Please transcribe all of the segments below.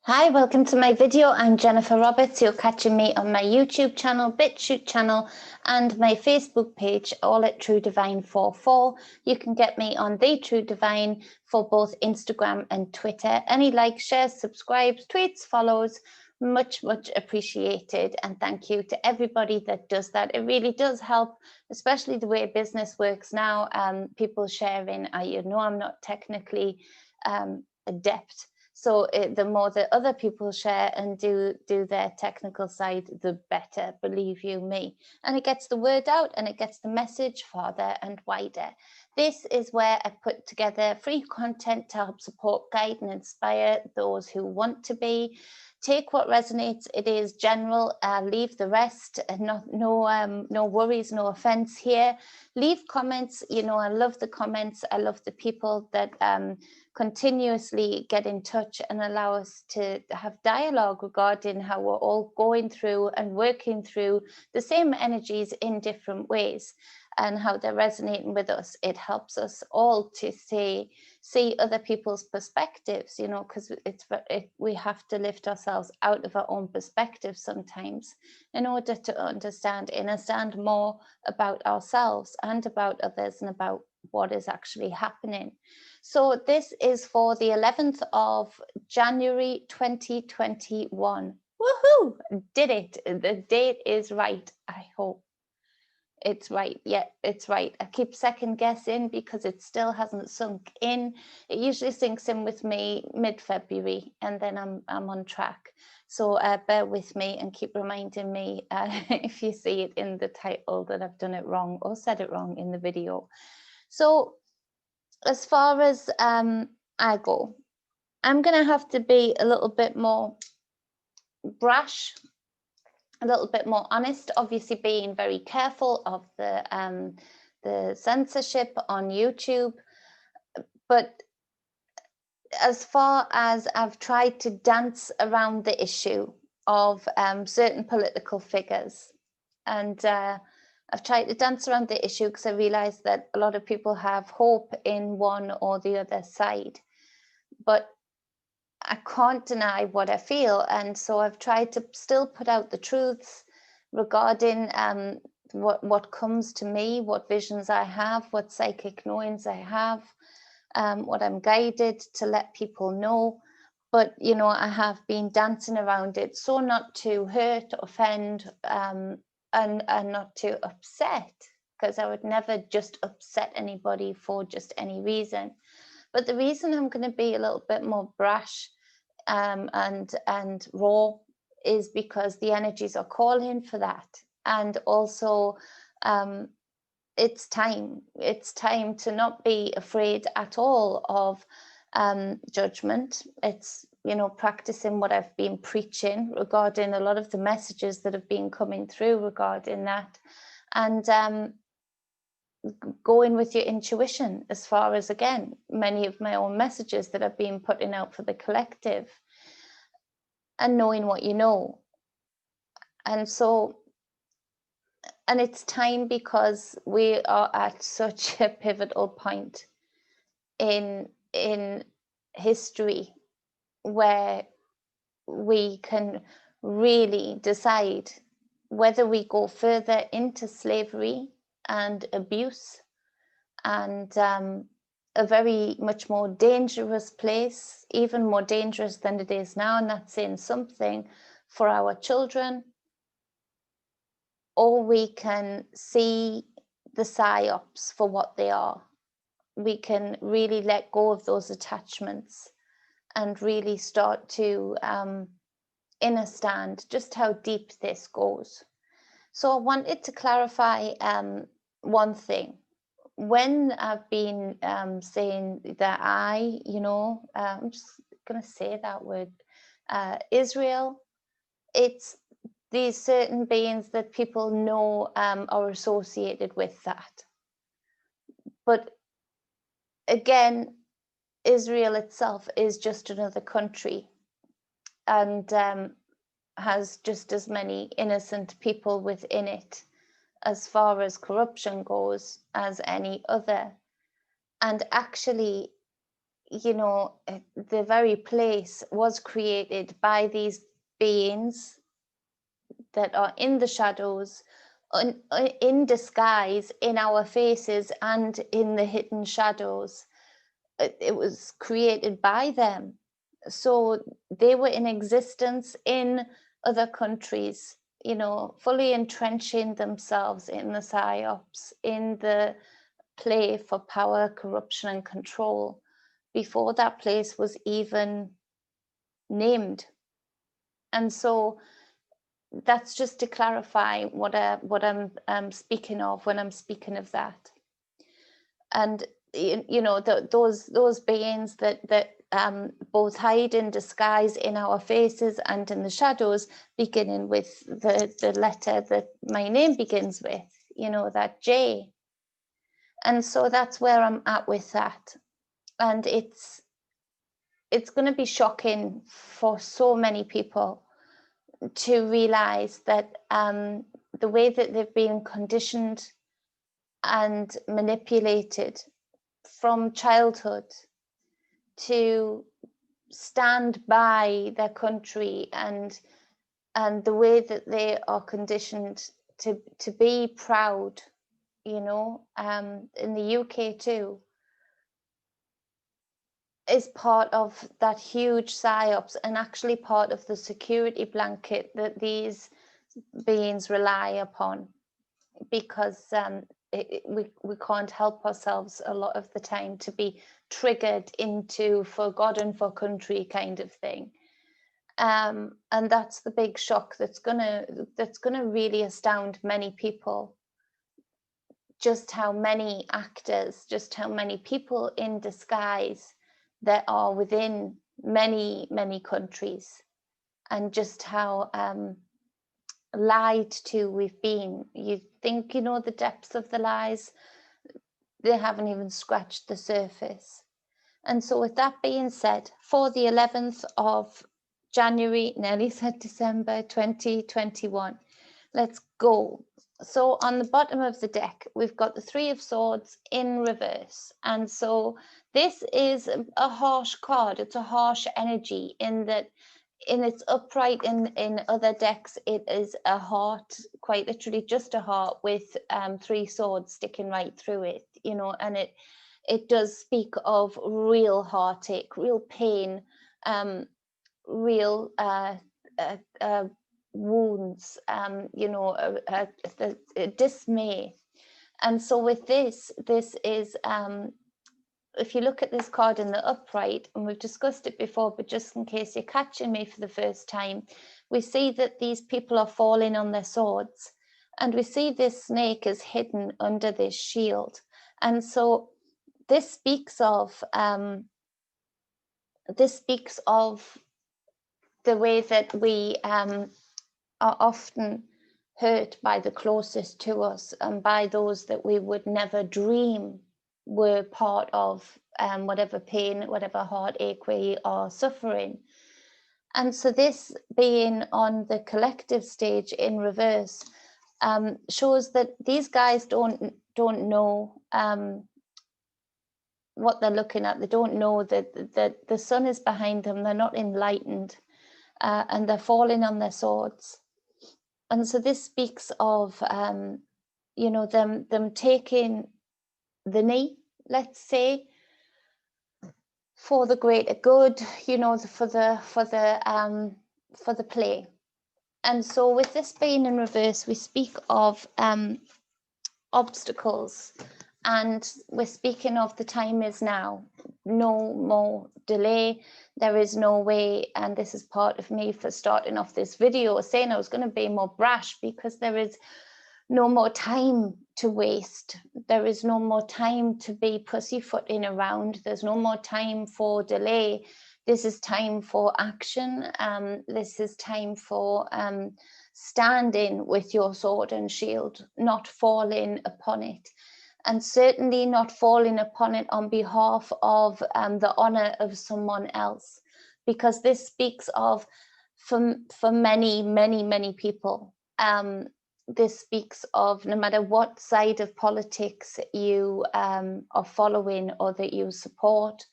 Hi, welcome to my video. I'm Jennifer Roberts. You're catching me on my YouTube channel, Bitchute channel, and my Facebook page, all at True Divine 44. You can get me on The True Divine for both Instagram and Twitter. Any likes, shares, subscribes, tweets, follows, much appreciated. And thank you to everybody that does that. It really does help, especially the way business works now. People sharing, I'm not technically adept. So the more that other people share and do their technical side, the better, believe you me. And it gets the word out and it gets the message farther and wider. This is where I put together free content to help support, guide and inspire those who want to be. Take what resonates. It is general. Leave the rest. No worries, no offense here. Leave comments. I love the comments. I love the people that continuously get in touch and allow us to have dialogue regarding how we're all going through and working through the same energies in different ways and how they're resonating with us. It helps us all to see other people's perspectives, because we have to lift ourselves out of our own perspective sometimes in order to understand more about ourselves and about others and about what is actually happening. So this is for the 11th of January 2021. Woohoo! Did it. The date is right, I hope. It's right. Yeah, it's right. I keep second guessing because it still hasn't sunk in. It usually sinks in with me mid-February and then I'm on track. So bear with me and keep reminding me if you see it in the title that I've done it wrong or said it wrong in the video. So as far as I go, I'm going to have to be a little bit more brash, a little bit more honest, obviously being very careful of the censorship on YouTube. But as far as I've tried to dance around the issue of certain political figures, and I've tried to dance around the issue because I realize that a lot of people have hope in one or the other side, but I can't deny what I feel. And so I've tried to still put out the truths regarding what comes to me, what visions I have, what psychic knowings I have, what I'm guided to let people know. But, I have been dancing around it so not to hurt, offend, and not to upset, because I would never just upset anybody for just any reason. But the reason I'm going to be a little bit more brash and raw is because the energies are calling for that. And also it's time to not be afraid at all of judgment. It's practicing what I've been preaching regarding a lot of the messages that have been coming through regarding that, and going with your intuition as far as, again, many of my own messages that I've been putting out for the collective, and knowing what you know. And so, and it's time because we are at such a pivotal point in history where we can really decide whether we go further into slavery and abuse and a very much more dangerous place, even more dangerous than it is now, and that's saying something, for our children. Or we can see the psyops for what they are. We can really let go of those attachments and really start to understand just how deep this goes. So I wanted to clarify one thing. When I've been saying that I'm just going to say that word, Israel, it's these certain beings that people know are associated with that. But again, Israel itself is just another country and has just as many innocent people within it as far as corruption goes as any other. And actually, you know, the very place was created by these beings that are in the shadows, in disguise, in our faces and in the hidden shadows. It was created by them. So they were in existence in other countries, you know, fully entrenching themselves in the psyops, in the play for power, corruption, and control before that place was even named. And so that's just to clarify what I'm speaking of when I'm speaking of that. And you know, those beings that both hide in disguise in our faces and in the shadows, beginning with the letter that my name begins with, you know, that J. And so that's where I'm at with that. And it's going to be shocking for so many people to realize that the way that they've been conditioned and manipulated from childhood to stand by their country, and the way that they are conditioned to be proud, you know, in the UK too, is part of that huge psyops and actually part of the security blanket that these beings rely upon, because we can't help ourselves a lot of the time to be triggered into for God and for country kind of thing. And that's the big shock that's gonna really astound many people, just how many actors, just how many people in disguise there are within many countries, and just how lied to we've been. You think you know the depths of the lies, they haven't even scratched the surface. And so with that being said, for the 11th of January, nearly said December 2021, let's go. So on the bottom of the deck, we've got the Three of Swords in reverse. And so this is a harsh card. It's a harsh energy in that in its upright. In other decks, it is a heart, quite literally just a heart with three swords sticking right through it, you know, and it does speak of real heartache, real pain, real wounds, you know, dismay. And so with this is, if you look at this card in the upright, and we've discussed it before, but just in case you're catching me for the first time, we see that these people are falling on their swords, and we see this snake is hidden under this shield. And so this speaks of the way that we are often hurt by the closest to us, and by those that we would never dream were part of whatever pain, whatever heartache we are suffering. And so this being on the collective stage in reverse shows that these guys don't know what they're looking at. They don't know that the sun is behind them. They're not enlightened, and they're falling on their swords. And so this speaks of you know, them taking the knee, let's say, for the greater good, you know, for the play. And so with this being in reverse, we speak of obstacles, and we're speaking of the time is now, no more delay. There is no way, and this is part of me for starting off this video saying I was going to be more brash, because there is no more time to waste. There is no more time to be pussyfooting around. There's no more time for delay. This is time for action. This is time for standing with your sword and shield, not falling upon it, and certainly not falling upon it on behalf of the honor of someone else, because this speaks of, for many people, this speaks of, no matter what side of politics you are following or that you support,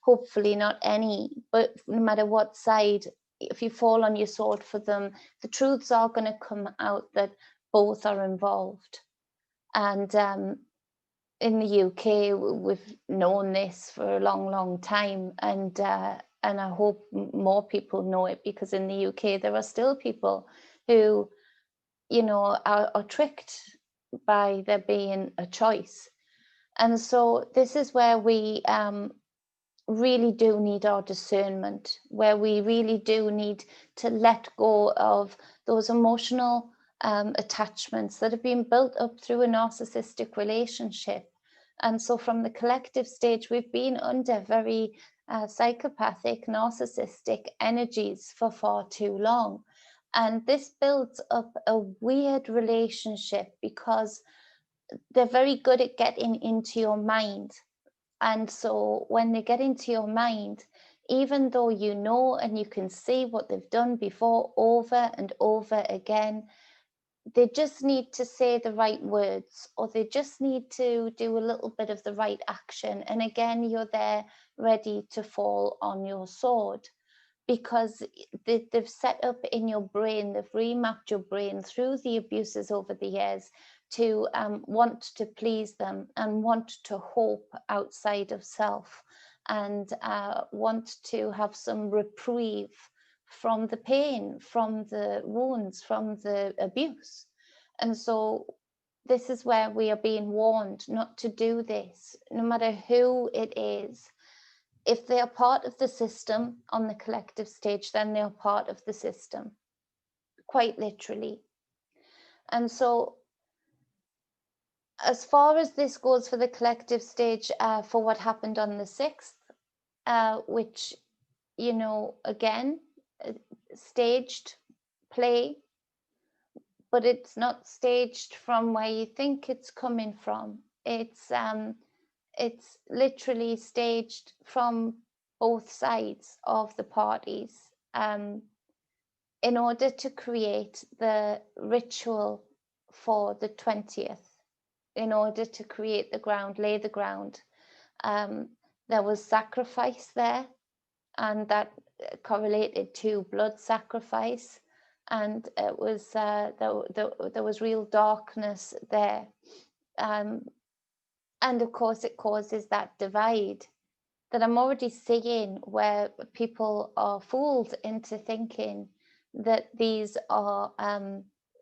hopefully not any, but no matter what side, if you fall on your sword for them, the truths are going to come out that both are involved. And in the UK, we've known this for a long, long time, and I hope more people know it, because in the UK there are still people who, you know, are tricked by there being a choice. And so this is where we really do need our discernment, where we really do need to let go of those emotional attachments that have been built up through a narcissistic relationship. And so from the collective stage, we've been under very psychopathic, narcissistic energies for far too long. And this builds up a weird relationship, because they're very good at getting into your mind. And so when they get into your mind, even though you know and you can see what they've done before over and over again, they just need to say the right words, or they just need to do a little bit of the right action. And again, you're there ready to fall on your sword, because they've set up in your brain, they've remapped your brain through the abuses over the years to want to please them and want to hope outside of self, and want to have some reprieve from the pain, from the wounds, from the abuse. And so this is where we are being warned not to do this, no matter who it is. If they are part of the system on the collective stage, then they are part of the system, quite literally. And so as far as this goes for the collective stage, for what happened on the 6th, which, you know, again, staged play, but it's not staged from where you think it's coming from. It's literally staged from both sides of the parties, in order to create the ritual for the 20th, in order to create the ground, lay the ground. There was sacrifice there, and that correlated to blood sacrifice, and it was there was real darkness there. And of course, it causes that divide that I'm already seeing, where people are fooled into thinking that these are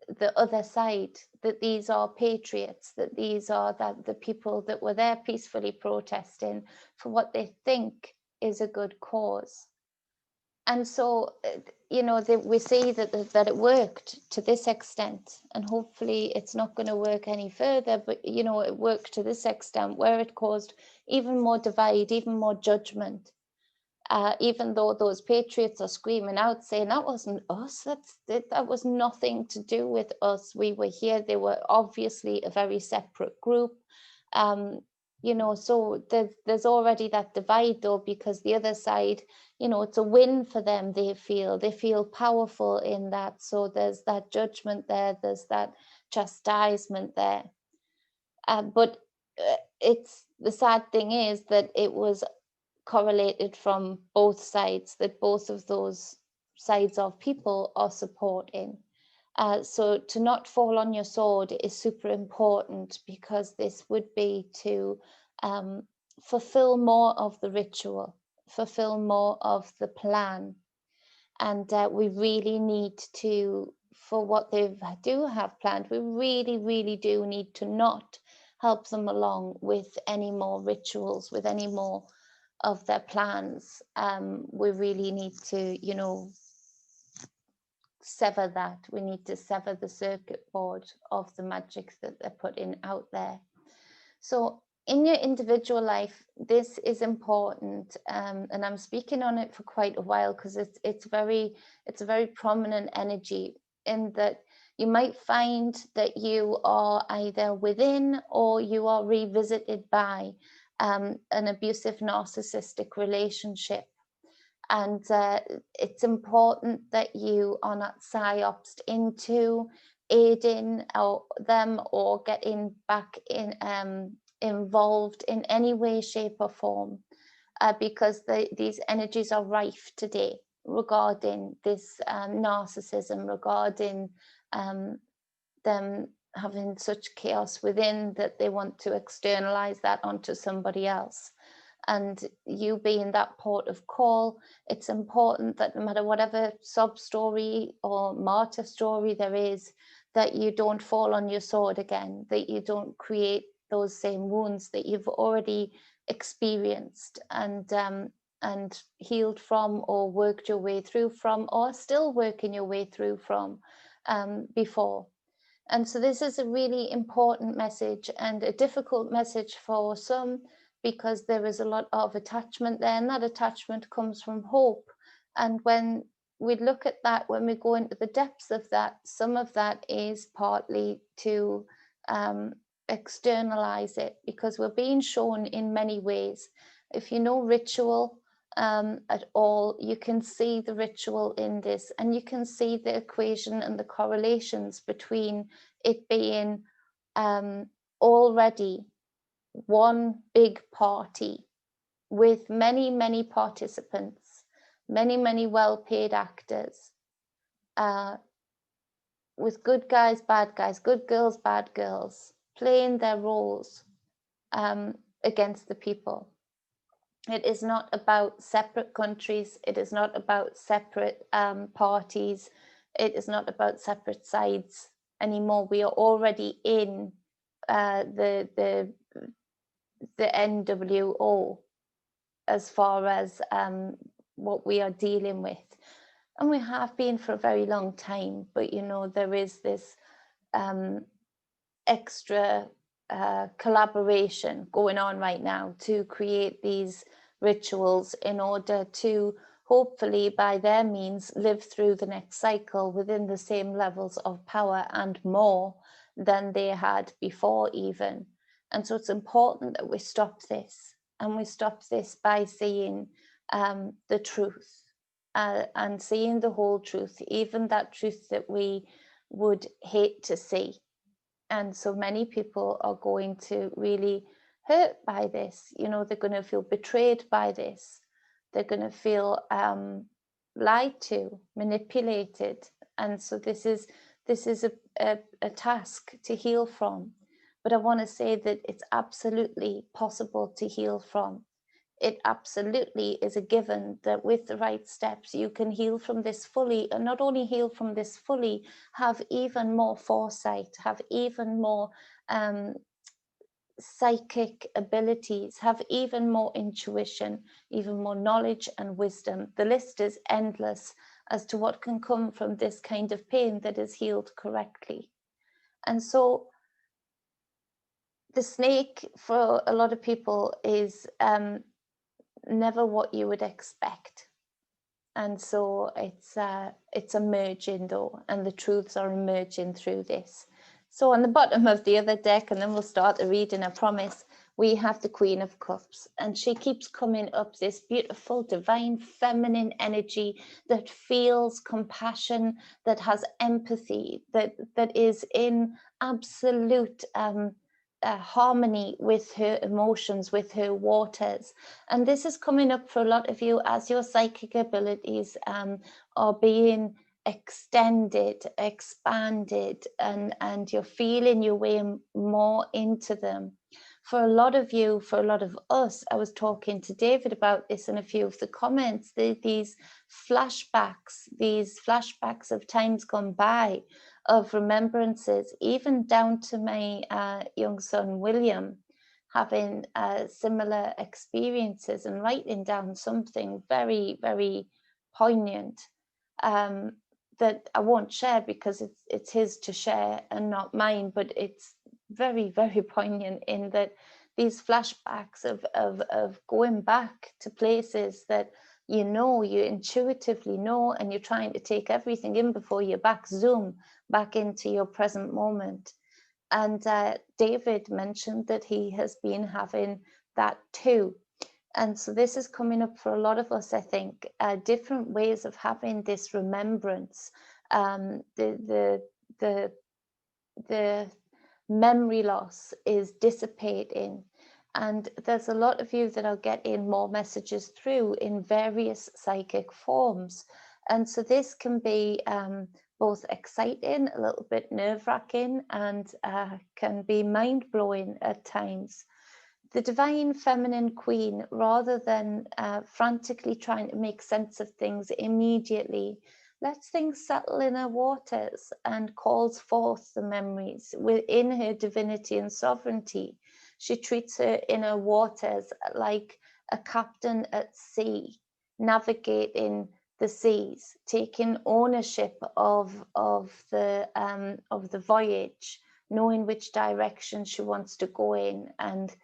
the other side, that these are patriots, that these are the people that were there peacefully protesting for what they think is a good cause. And so, you know, we see that it worked to this extent, and hopefully it's not going to work any further. But, you know, it worked to this extent where it caused even more divide, even more judgment. Even though those patriots are screaming out saying that wasn't us, that was nothing to do with us. We were here. They were obviously a very separate group. You know, so there's already that divide, though, because the other side, you know, it's a win for them. They feel powerful in that. So there's that judgment there. There's that chastisement there. But it's the sad thing is that it was correlated from both sides, that both of those sides of people are supporting. So to not fall on your sword is super important, because this would be to fulfill more of the ritual, fulfill more of the plan. And we really need to, for what they do have planned, we really, really do need to not help them along with any more rituals, with any more of their plans. We really need to, you know, sever that. We need to sever the circuit board of the magic that they're putting out there. So in your individual life, this is important, and I'm speaking on it for quite a while, because it's a very prominent energy, in that you might find that you are either within or you are revisited by an abusive narcissistic relationship. And it's important that you are not psyopsed into aiding them or getting back in involved in any way, shape or form. because these energies are rife today regarding this narcissism, regarding them having such chaos within that they want to externalize that onto somebody else. And you being that port of call, it's important that no matter whatever sob story or martyr story there is, that you don't fall on your sword again, that you don't create those same wounds that you've already experienced and healed from, or worked your way through from, or still working your way through from before. And so this is a really important message, and a difficult message for some, because there is a lot of attachment there, and that attachment comes from hope. And when we look at that, when we go into the depths of that, some of that is partly to externalize it, because we're being shown in many ways. If you know ritual at all, you can see the ritual in this, and you can see the equation and the correlations between it being already one big party with many, many participants, many, many well-paid actors, with good guys, bad guys, good girls, bad girls, playing their roles against the people. It is not about separate countries. It is not about separate parties. It is not about separate sides anymore. We are already in the NWO as far as what we are dealing with. And we have been for a very long time, but you know, there is this extra collaboration going on right now to create these rituals in order to hopefully by their means live through the next cycle within the same levels of power and more than they had before even. And so it's important that we stop this, and we stop this by seeing the truth and seeing the whole truth, even that truth that we would hate to see. And so many people are going to really hurt by this. You know, they're going to feel betrayed by this. They're going to feel lied to, manipulated. And so this is a task to heal from. But I want to say that it's absolutely possible to heal from. It absolutely is a given that with the right steps, you can heal from this fully, and not only heal from this fully, have even more foresight, have even more psychic abilities, have even more intuition, even more knowledge and wisdom. The list is endless as to what can come from this kind of pain that is healed correctly. And so the snake for a lot of people is never what you would expect. And so it's emerging though, and the truths are emerging through this. So on the bottom of the other deck, and then we'll start the reading, I promise, we have the Queen of Cups, and she keeps coming up, this beautiful divine feminine energy that feels compassion, that has empathy, that is in absolute harmony with her emotions, with her waters. And this is coming up for a lot of you as your psychic abilities are being extended, expanded, and you're feeling your way more into them. For a lot of you, for a lot of us, I was talking to David about this in a few of the comments, these flashbacks of times gone by, of remembrances, even down to my young son William having similar experiences and writing down something very, very poignant that I won't share because it's his to share and not mine, but it's very, very poignant in that these flashbacks of going back to places that you know, you intuitively know, and you're trying to take everything in before you zoom back into your present moment. And David mentioned that he has been having that too. And so this is coming up for a lot of us, I think, different ways of having this remembrance, the memory loss is dissipating, And there's a lot of you that are getting more messages through in various psychic forms. And so this can be both exciting, a little bit nerve-wracking, and can be mind-blowing at times. The divine feminine queen, rather than frantically trying to make sense of things immediately, lets things settle in her waters and calls forth the memories within her divinity and sovereignty. She treats her inner waters like a captain at sea, navigating the seas, taking ownership of the voyage, knowing which direction she wants to go in, and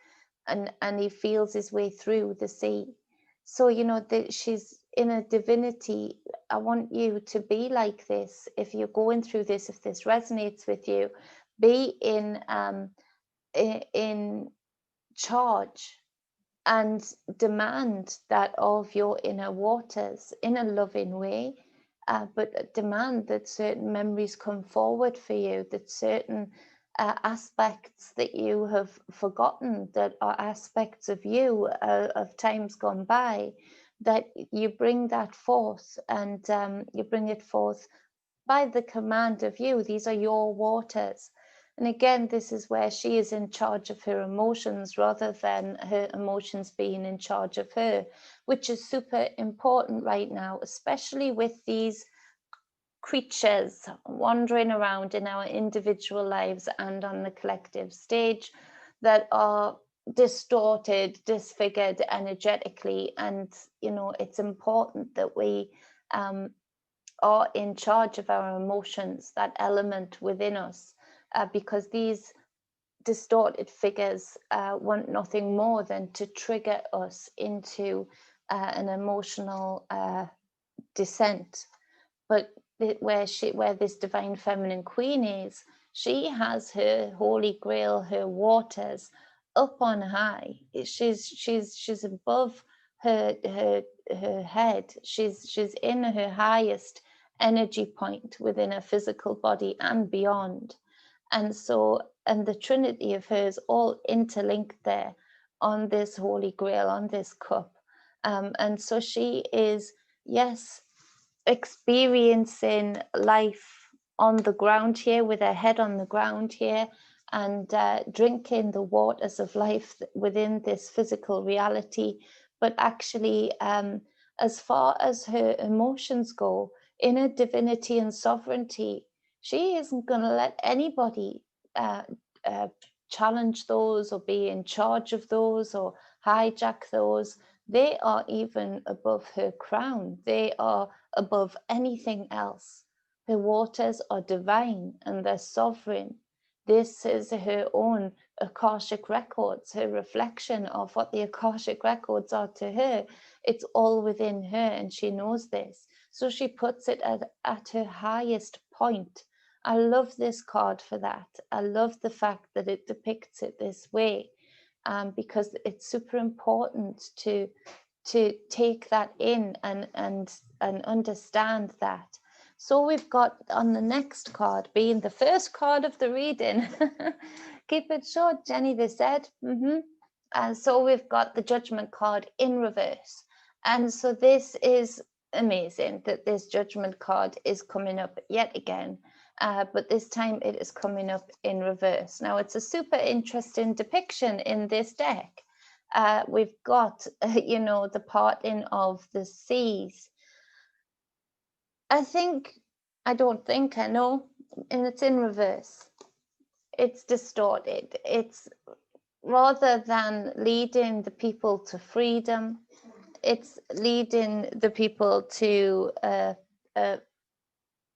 he feels his way through the sea. So she's in a divinity. I want you to be like this. If you're going through this, if this resonates with you, be in charge and demand that of your inner waters in a loving way, but demand that certain memories come forward for you, that certain aspects that you have forgotten, that are aspects of you of times gone by, that you bring that forth, and you bring it forth by the command of you. These are your waters. And again, this is where she is in charge of her emotions rather than her emotions being in charge of her, which is super important right now, especially with these creatures wandering around in our individual lives and on the collective stage that are distorted, disfigured energetically. And it's important that we are in charge of our emotions, that element within us, because these distorted figures want nothing more than to trigger us into an emotional descent. But where this divine feminine queen is, she has her holy grail, her waters up on high. She's above her head. She's in her highest energy point within her physical body and beyond. And the trinity of hers all interlinked there on this holy grail, on this cup. And so she is, yes, experiencing life on the ground here, with her head on the ground here, and drinking the waters of life within this physical reality. But actually, as far as her emotions go, in her divinity and sovereignty, she isn't going to let anybody uh, uh, challenge those or be in charge of those or hijack those. They are even above her crown. They are above anything else. Her waters are divine and they're sovereign. This is her own Akashic records, her reflection of what the Akashic records are to her. It's all within her, and she knows this. So she puts it at her highest point. I love this card for that. I love the fact that it depicts it this way, because it's super important to take that in and understand that. So we've got on the next card, being the first card of the reading. Keep it short, Jenny, they said. So we've got the Judgment card in reverse. And so this is amazing that this Judgment card is coming up yet again. But this time it is coming up in reverse. Now, it's a super interesting depiction in this deck. We've got, the parting of the seas. I know, and it's in reverse. It's distorted. It's, rather than leading the people to freedom, it's leading the people to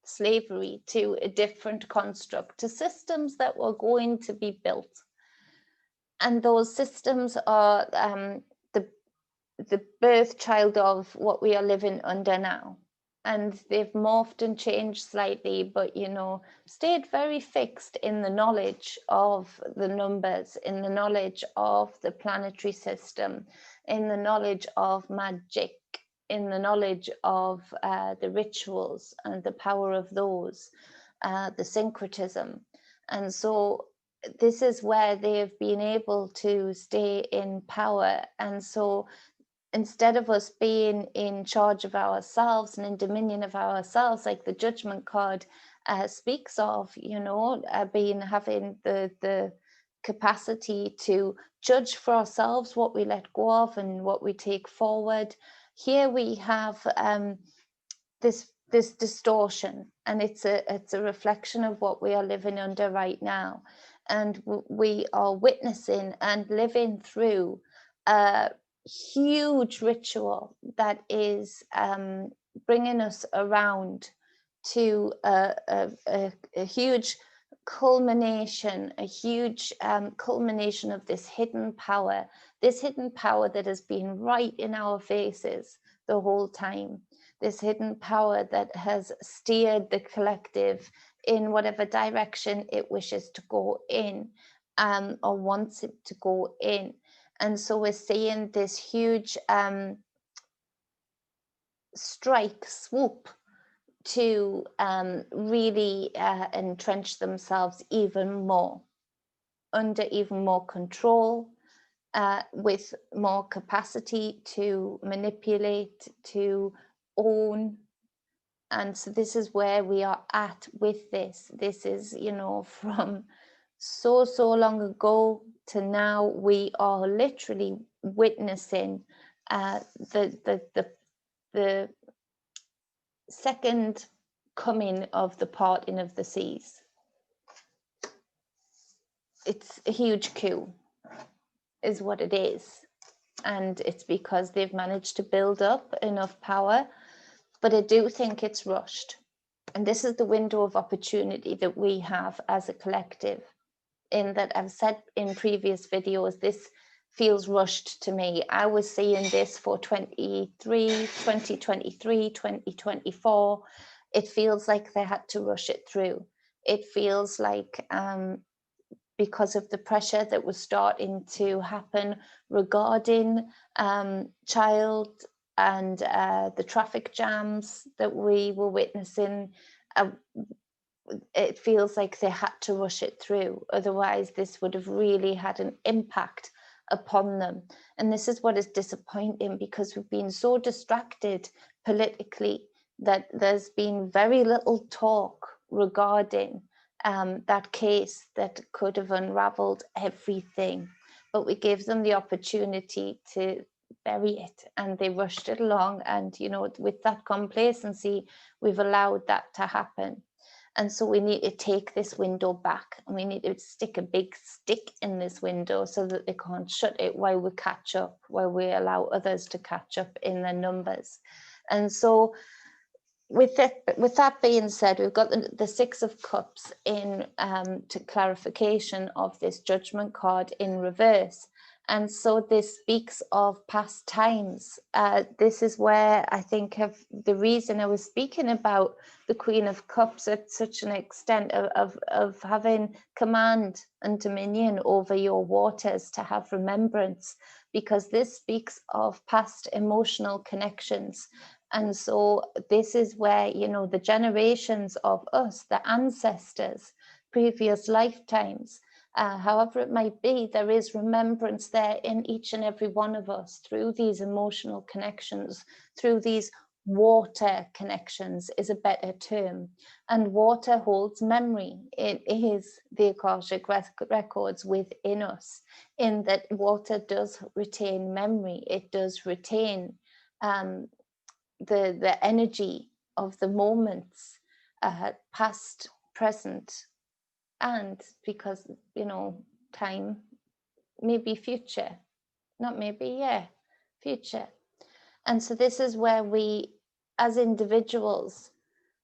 slavery, to a different construct, to systems that were going to be built. And those systems are the birth child of what we are living under now. And they've morphed and changed slightly, but stayed very fixed in the knowledge of the numbers, in the knowledge of the planetary system, in the knowledge of magic, in the knowledge of the rituals and the power of those, the syncretism. And so this is where they have been able to stay in power. And so instead of us being in charge of ourselves and in dominion of ourselves, like the judgment card speaks of, you know, having the capacity to judge for ourselves what we let go of and what we take forward. Here we have this distortion, and it's a reflection of what we are living under right now. And we are witnessing and living through a huge ritual that is bringing us around to a huge culmination, a huge culmination of this hidden power that has been right in our faces the whole time. This hidden power that has steered the collective in whatever direction it wishes to go in, or wants it to go in. And so we're seeing this huge swoop to really entrench themselves even more, under even more control, with more capacity to manipulate, to own. And so this is where we are at with this. This is, you know, from so long ago to now, we are literally witnessing the second coming of the parting of the seas. It's a huge coup, is what it is. And it's because they've managed to build up enough power, but I do think it's rushed. And this is the window of opportunity that we have as a collective, in that I've said in previous videos, this feels rushed to me. I was seeing this for 2023, 2024. It feels like they had to rush it through. It feels like because of the pressure that was starting to happen regarding child and the traffic jams that we were witnessing, it feels like they had to rush it through. Otherwise, this would have really had an impact upon them. And this is what is disappointing, because we've been so distracted politically that there's been very little talk regarding that case that could have unraveled everything. But we gave them the opportunity to bury it, and they rushed it along. And, you know, with that complacency, we've allowed that to happen. And so we need to take this window back, and we need to stick a big stick in this window so that they can't shut it while we catch up, while we allow others to catch up in their numbers. And so with that being said, we've got the Six of Cups in to clarification of this judgment card in reverse. And so this speaks of past times. This is where I think the reason I was speaking about the Queen of Cups at such an extent of having command and dominion over your waters, to have remembrance, because this speaks of past emotional connections. And so this is where, you know, the generations of us, the ancestors, previous lifetimes, however it might be, there is remembrance there in each and every one of us through these emotional connections, through these water connections is a better term. And water holds memory. It is the Akashic records within us, in that water does retain memory. It does retain the energy of the moments, past, present, and, because, you know, time, maybe future, not maybe, yeah, future. And so this is where we, as individuals,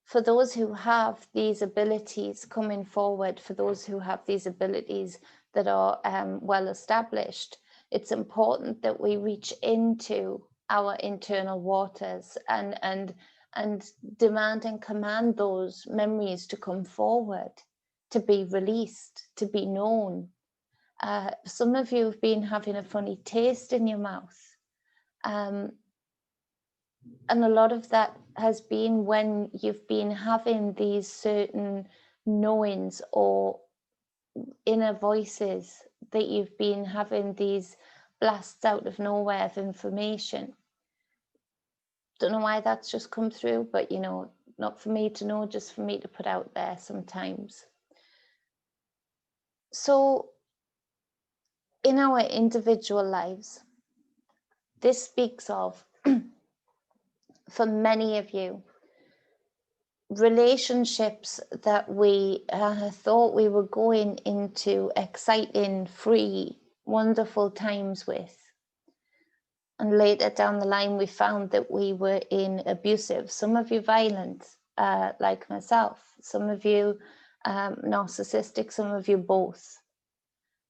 for those who have these abilities coming forward, for those who have these abilities that are well established, it's important that we reach into our internal waters and demand and command those memories to come forward, to be released, to be known. Some of you have been having a funny taste in your mouth. And a lot of that has been when you've been having these certain knowings or inner voices, that you've been having these blasts out of nowhere of information. Don't know why that's just come through, but you know, not for me to know, just for me to put out there sometimes. So in our individual lives, this speaks of, for many of you, relationships that we thought we were going into exciting, free, wonderful times with. And later down the line, we found that we were in abusive, some of you violent, like myself, some of you narcissistic, some of you both.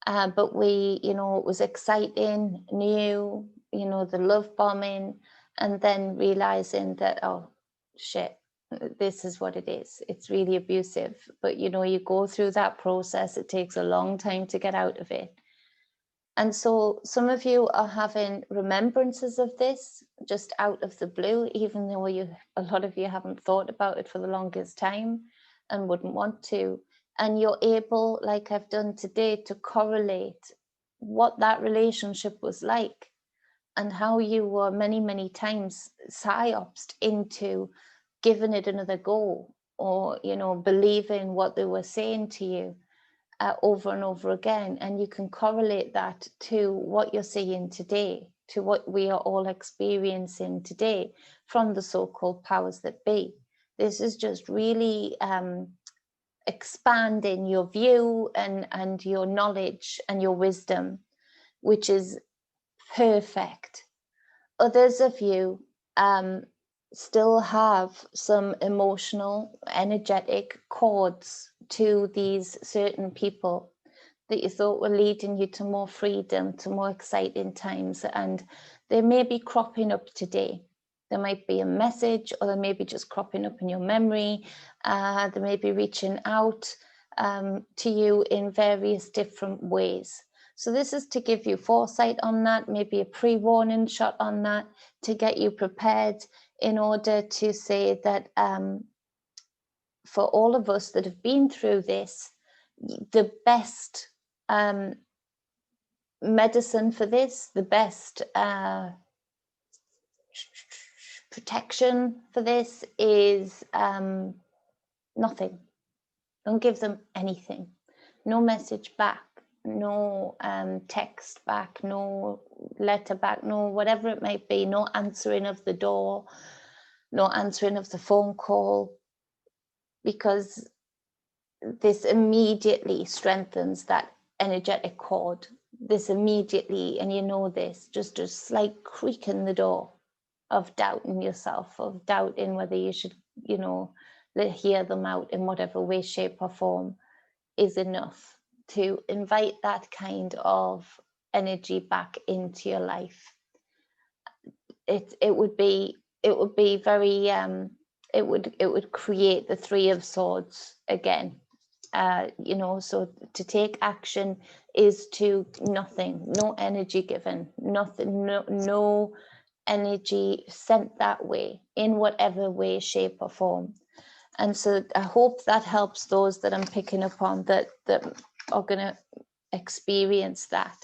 But we, you know, it was exciting, new, you know, the love bombing, and then realizing that, oh, shit, this is what it is. It's really abusive. But, you know, you go through that process. It takes a long time to get out of it. And so some of you are having remembrances of this just out of the blue, even though a lot of you haven't thought about it for the longest time and wouldn't want to. And you're able, like I've done today, to correlate what that relationship was like and how you were many, many times psyopsed into giving it another go, or, you know, believing what they were saying to you. Over and over again, and you can correlate that to what you're seeing today, to what we are all experiencing today from the so-called powers that be. This is just really expanding your view and your knowledge and your wisdom, which is perfect. Others of you still have some emotional, energetic cords to these certain people that you thought were leading you to more freedom, to more exciting times, and they may be cropping up today. There might be a message, or they may be just cropping up in your memory. They may be reaching out to you in various different ways. So this is to give you foresight on that, maybe a pre-warning shot on that, to get you prepared in order to say that for all of us that have been through this, the best medicine for this, the best protection for this is nothing. Don't give them anything. No message back, no text back, no letter back, no whatever it might be, no answering of the door, no answering of the phone call, because this immediately strengthens that energetic cord. This immediately, and you know this, just a slight creak in the door of doubting yourself, of doubting whether you should, you know, hear them out in whatever way, shape or form, is enough to invite that kind of energy back into your life. It would be very it would create the Three of Swords again. You know, so to take action is to nothing, no energy given, nothing, no energy sent that way in whatever way, shape or form. And so I hope that helps those that I'm picking up on that are going to experience that.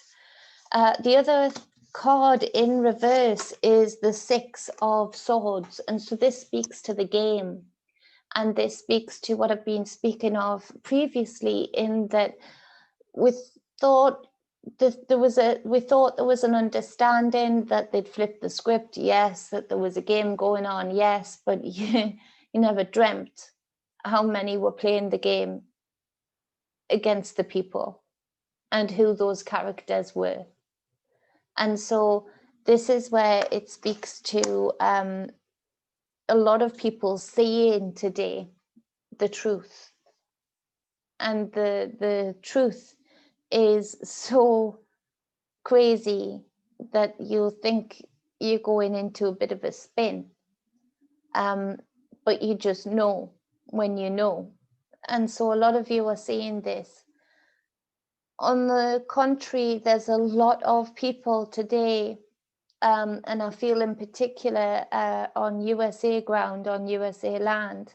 The other card in reverse is the Six of Swords. And so this speaks to the game. And this speaks to what I've been speaking of previously, in that we thought there was an understanding that they'd flipped the script, yes, that there was a game going on, yes, but you never dreamt how many were playing the game against the people and who those characters were. And so this is where it speaks to a lot of people seeing today the truth. And the truth is so crazy that you think you're going into a bit of a spin. But you just know when you know. And so a lot of you are seeing this. On the contrary, there's a lot of people today, and I feel in particular on USA ground, on USA land,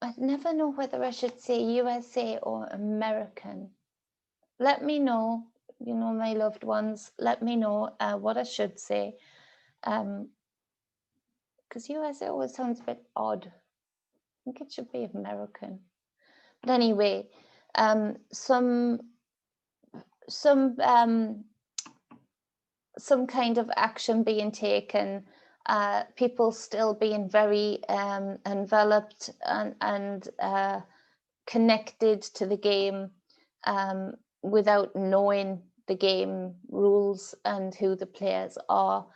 I never know whether I should say USA or American. Let me know, my loved ones, let me know what I should say. Because USA always sounds a bit odd. I think it should be American. But anyway, some kind of action being taken, people still being very enveloped and connected to the game without knowing the game rules and who the players are.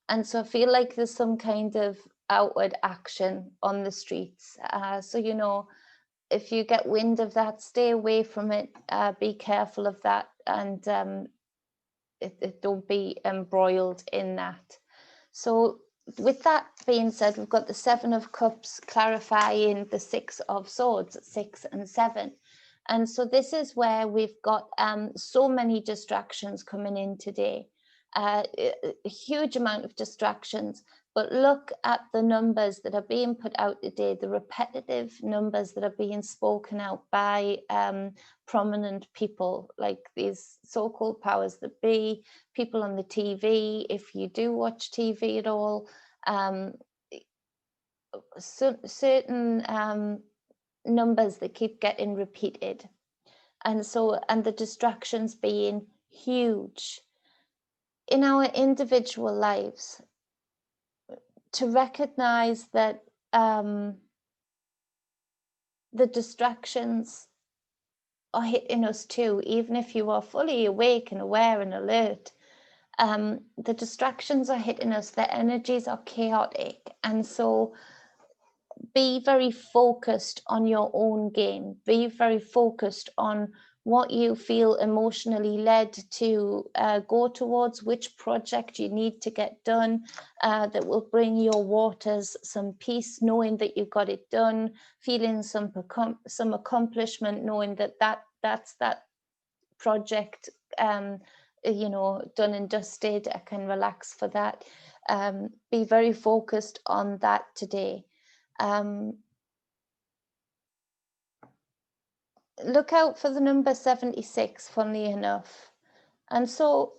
And so I feel like there's some kind of outward action on the streets. So, if you get wind of that, stay away from it, be careful of that, and don't be embroiled in that. So with that being said, we've got the Seven of Cups clarifying the Six of Swords, 6 and 7. And so this is where we've got so many distractions coming in today, a huge amount of distractions. But look at the numbers that are being put out today, the repetitive numbers that are being spoken out by prominent people, like these so-called powers that be, people on the TV, if you do watch TV at all, certain numbers that keep getting repeated. And the distractions being huge. In our individual lives, to recognize that the distractions are hitting us too, even if you are fully awake and aware and alert. The distractions are hitting us, the energies are chaotic. And so be very focused on your own game. Be very focused on what you feel emotionally led to go towards, which project you need to get done that will bring your waters some peace, knowing that you got it done, feeling some accomplishment, knowing that's that project done and dusted. I can relax for that. Be very focused on that today. Look out for the number 76, funnily enough. And so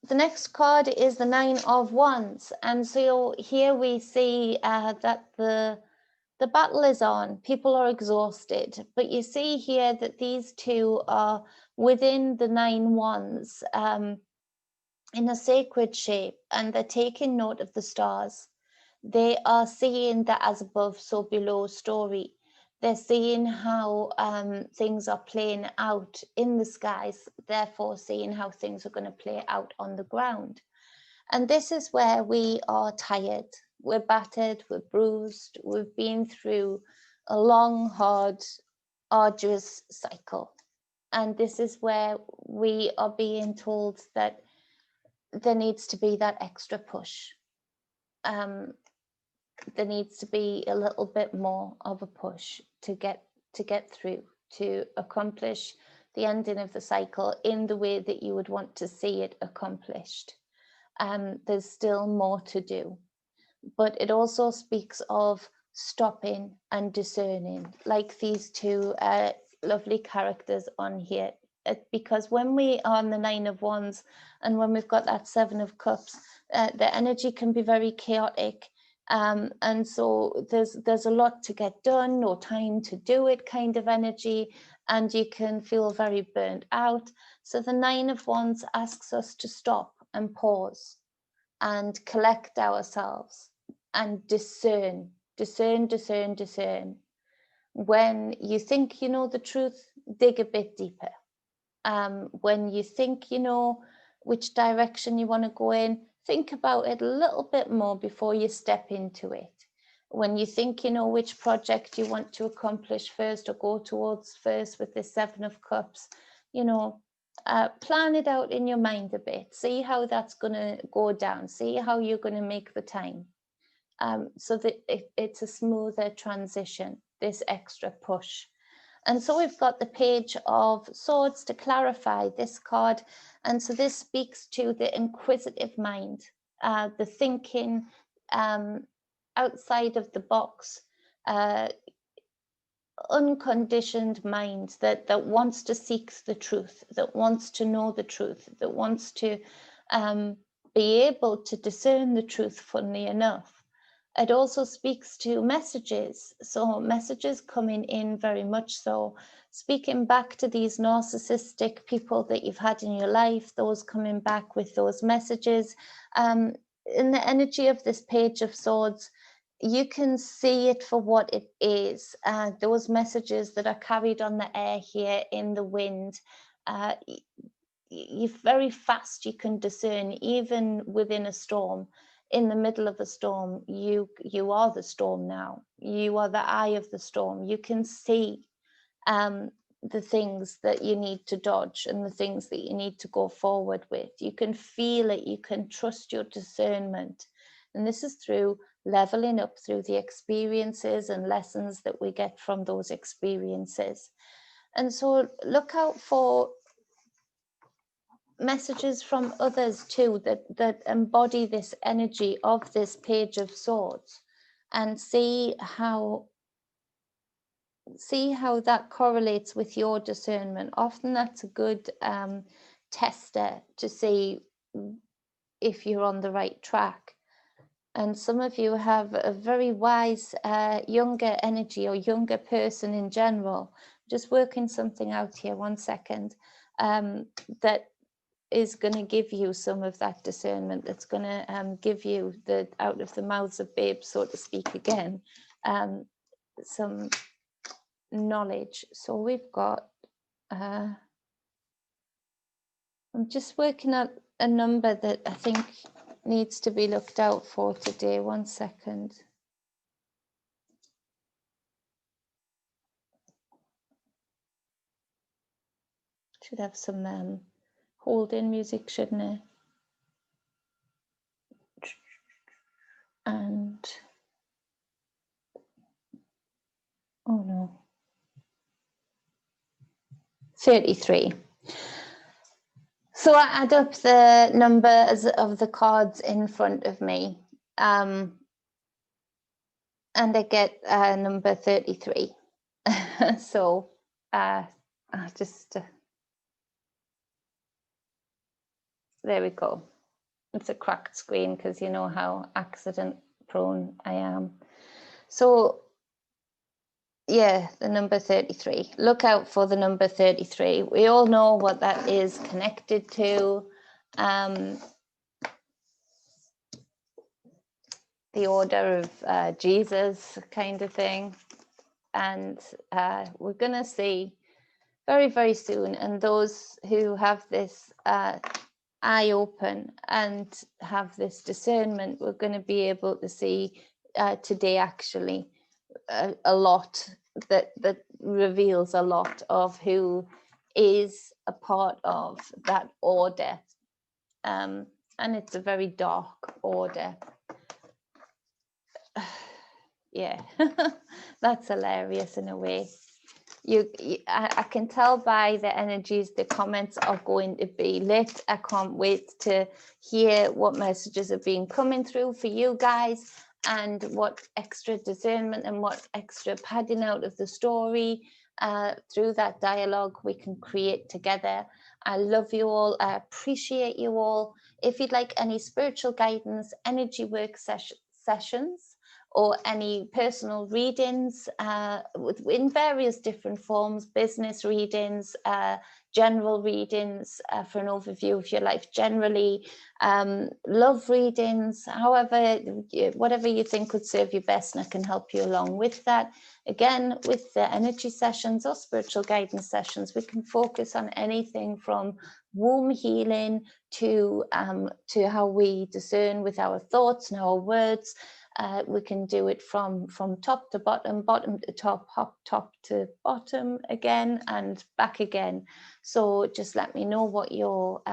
the next card is the Nine of Wands. And so here we see that the battle is on. People are exhausted. But you see here that these two are within the 9 wands in a sacred shape, and they're taking note of the stars. They are seeing the as above, so below story. They're seeing how things are playing out in the skies, therefore seeing how things are going to play out on the ground. And this is where we are tired. We're battered, we're bruised, we've been through a long, hard, arduous cycle. And this is where we are being told that there needs to be that extra push. There needs to be a little bit more of a push to get through, to accomplish the ending of the cycle in the way that you would want to see it accomplished. There's still more to do, but it also speaks of stopping and discerning, like these two lovely characters on here. Because when we are on the Nine of Wands and when we've got that Seven of Cups, the energy can be very chaotic. And so there's a lot to get done, no time to do it kind of energy, and you can feel very burnt out. So the Nine of Wands asks us to stop and pause and collect ourselves and discern. When you think you know the truth, dig a bit deeper. When you think you know which direction you want to go in, think about it a little bit more before you step into it. When you think you know which project you want to accomplish first or go towards first with the Seven of Cups, plan it out in your mind a bit. See how that's going to go down. See how you're going to make the time. So that it's a smoother transition, this extra push. And so we've got the Page of Swords to clarify this card. And so this speaks to the inquisitive mind, the thinking outside of the box, unconditioned mind that wants to seek the truth, that wants to know the truth, that wants to be able to discern the truth, funnily enough. It also speaks to messages. So messages coming in very much so, speaking back to these narcissistic people that you've had in your life, those coming back with those messages. In the energy of this Page of Swords, you can see it for what it is. Those messages that are carried on the air here in the wind, you're very fast, you can discern even within a storm. In the middle of a storm, you are the storm now. You are the eye of the storm. You can see the things that you need to dodge and the things that you need to go forward with. You can feel it. You can trust your discernment. And this is through leveling up through the experiences and lessons that we get from those experiences. And so look out for messages from others too that embody this energy of this Page of Swords, and see how that correlates with your discernment. Often that's a good tester to see if you're on the right track. And some of you have a very wise younger energy, or younger person in general. Just working something out here, 1 second. That is going to give you some of that discernment, that's going to give you the out of the mouths of babes, so to speak, again, some knowledge. So we've got, I'm just working out a number that I think needs to be looked out for today. 1 second. Should have some hold-in music, shouldn't it? And oh no, 33. So I add up the numbers of the cards in front of me, and I get number 33. So I just there we go. It's a cracked screen because you know how accident prone I am. So yeah, the number 33. Look out for the number 33. We all know what that is connected to. The order of Jesus kind of thing. And we're going to see very, very soon. And those who have this eye open and have this discernment, we're going to be able to see today actually a lot that reveals a lot of who is a part of that order. And it's a very dark order. Yeah, that's hilarious in a way. I can tell by the energies the comments are going to be lit. I can't wait to hear what messages are being coming through for you guys, and what extra discernment and what extra padding out of the story through that dialogue we can create together. I love you all. I appreciate you all. If you'd like any spiritual guidance, energy work sessions, or any personal readings in various different forms, business readings, general readings for an overview of your life generally, love readings, however, whatever you think would serve you best, and I can help you along with that. Again, with the energy sessions or spiritual guidance sessions, we can focus on anything from womb healing to how we discern with our thoughts and our words. We can do it from top to bottom, bottom to top, top to bottom again, and back again. So just let me know what your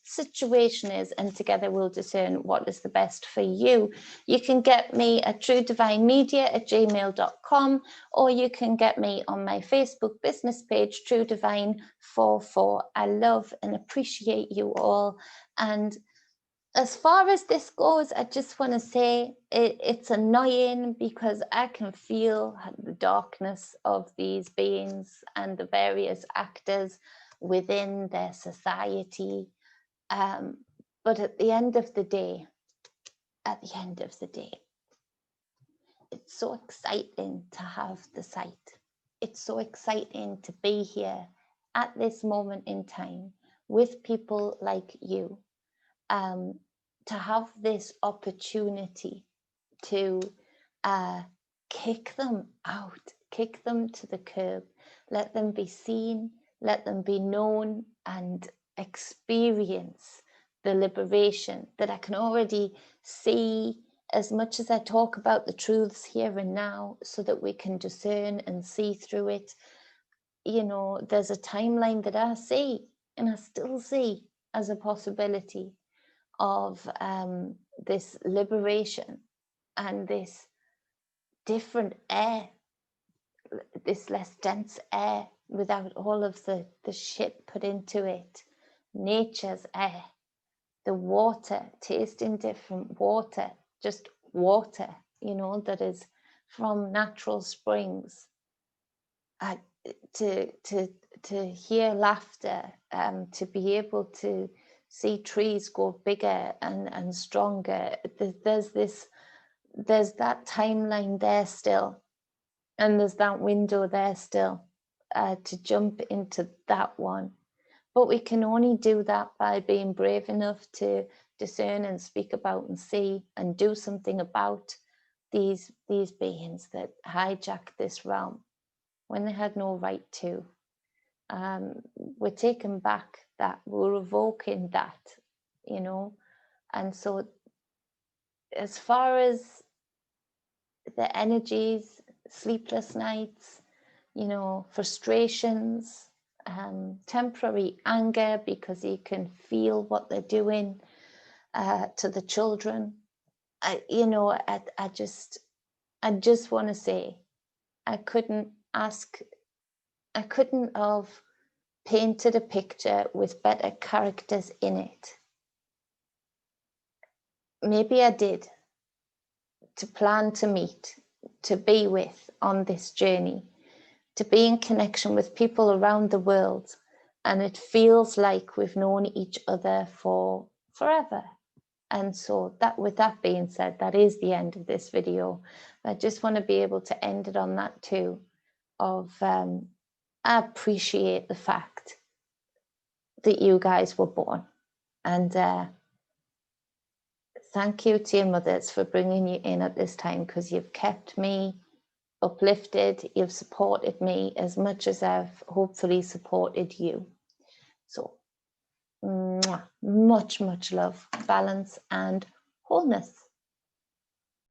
situation is, and together we'll discern what is the best for you. You can get me at truedivinemedia@gmail.com, or you can get me on my Facebook business page, True Divine 44. I love and appreciate you all, and as far as this goes, I just want to say it's annoying because I can feel the darkness of these beings and the various actors within their society. But at the end of the day, it's so exciting to have the sight. It's so exciting to be here at this moment in time with people like you. To have this opportunity to kick them out, kick them to the curb, let them be seen, let them be known, and experience the liberation that I can already see as much as I talk about the truths here and now, so that we can discern and see through it. You know, there's a timeline that I see and I still see as a possibility of this liberation and this different air, this less dense air without all of the shit put into it. Nature's air, the water, tasting different water, just water, you know, that is from natural springs. To hear laughter, to be able to see trees go bigger and stronger. There's that timeline there still, and there's that window there still, to jump into that one. But we can only do that by being brave enough to discern and speak about and see and do something about these beings that hijack this realm when they had no right to. We're taking back that, we're revoking that, you know. And so as far as the energies, sleepless nights, you know, frustrations, temporary anger because you can feel what they're doing to the children, I just want to say I couldn't have painted a picture with better characters in it. Maybe I did, to plan to meet, to be with on this journey, to be in connection with people around the world. And it feels like we've known each other for forever. And so that, with that being said, that is the end of this video. I just want to be able to end it on that too, of I appreciate the fact that you guys were born. And thank you to your mothers for bringing you in at this time, because you've kept me uplifted, you've supported me as much as I've hopefully supported you. So much love, balance and wholeness.